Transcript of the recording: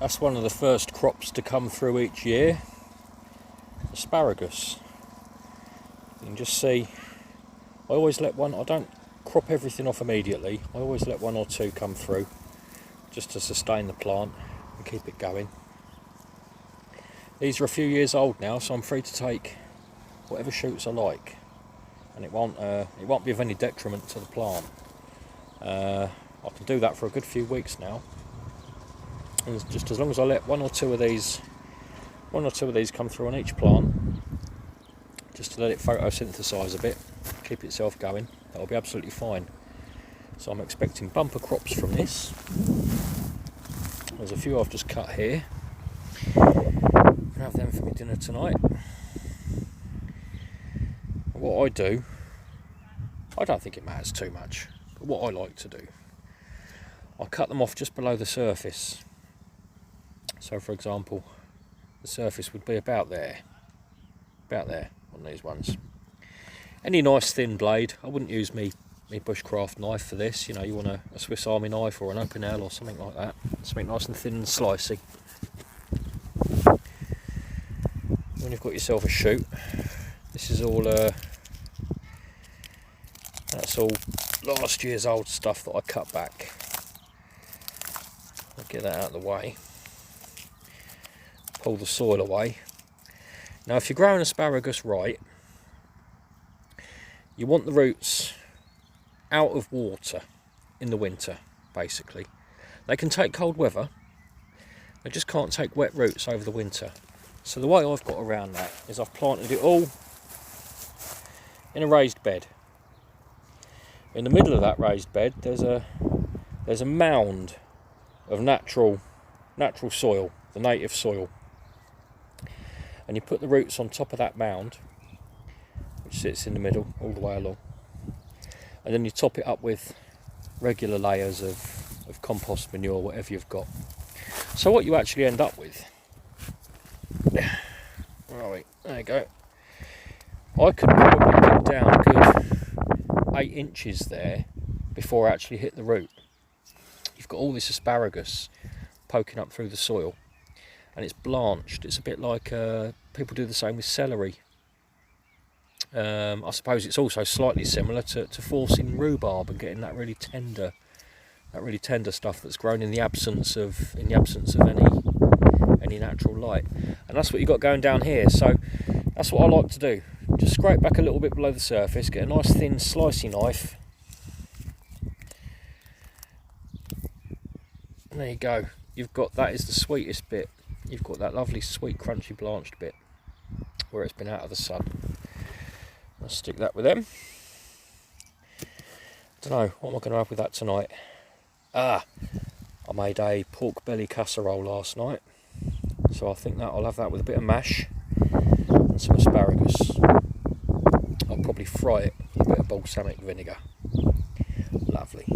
That's one of the first crops to come through each year. Asparagus. You can just see, I always let one, I don't crop everything off immediately. I always let one or two come through just to sustain the plant and keep it going. These are a few years old now, so I'm free to take whatever shoots I like, and it won't be of any detriment to the plant. I can do that for a good few weeks now, and just as long as I let one or two of these come through on each plant, just to let it photosynthesize a bit, keep itself going, that'll be absolutely fine. So I'm expecting bumper crops from this. There's a few I've just cut here. I'll have them for my dinner tonight. What I do, I don't think it matters too much, but what I like to do, I cut them off just below the surface. So for example, the surface would be about there on these ones. Any nice thin blade, I wouldn't use me bushcraft knife for this, you know, you want a Swiss Army knife or an Opinel or something like that, something nice and thin and slicey. When you've got yourself a shoot, this is all that's all last year's old stuff that I cut back. I'll get that out of the way, pull the soil away. Now if you're growing asparagus right, you want the roots out of water in the winter, basically. They can take cold weather, they just can't take wet roots over the winter. So the way I've got around that is I've planted it all in a raised bed. In the middle of that raised bed there's a mound of natural soil, the native soil. And you put the roots on top of that mound, which sits in the middle all the way along. And then you top it up with regular layers of compost manure, whatever you've got. So what you actually end up with, right, there you go. I could probably get down a good 8 inches there before I actually hit the root. You've got all this asparagus poking up through the soil, and it's blanched. It's a bit like people do the same with celery. I suppose it's also slightly similar to forcing rhubarb and getting that really tender stuff that's grown in the absence of any natural light. And that's what you've got going down here. So that's what I like to do. Just scrape back a little bit below the surface, get a nice thin slicey knife, and there you go. You've got, that is the sweetest bit. You've got that lovely sweet crunchy blanched bit where it's been out of the sun. I'll stick that with them. Don't know, what am I going to have with that tonight? I made a pork belly casserole last night, so I think that I'll have that with a bit of mash and some asparagus. I'll probably fry it with a bit of balsamic vinegar. Lovely.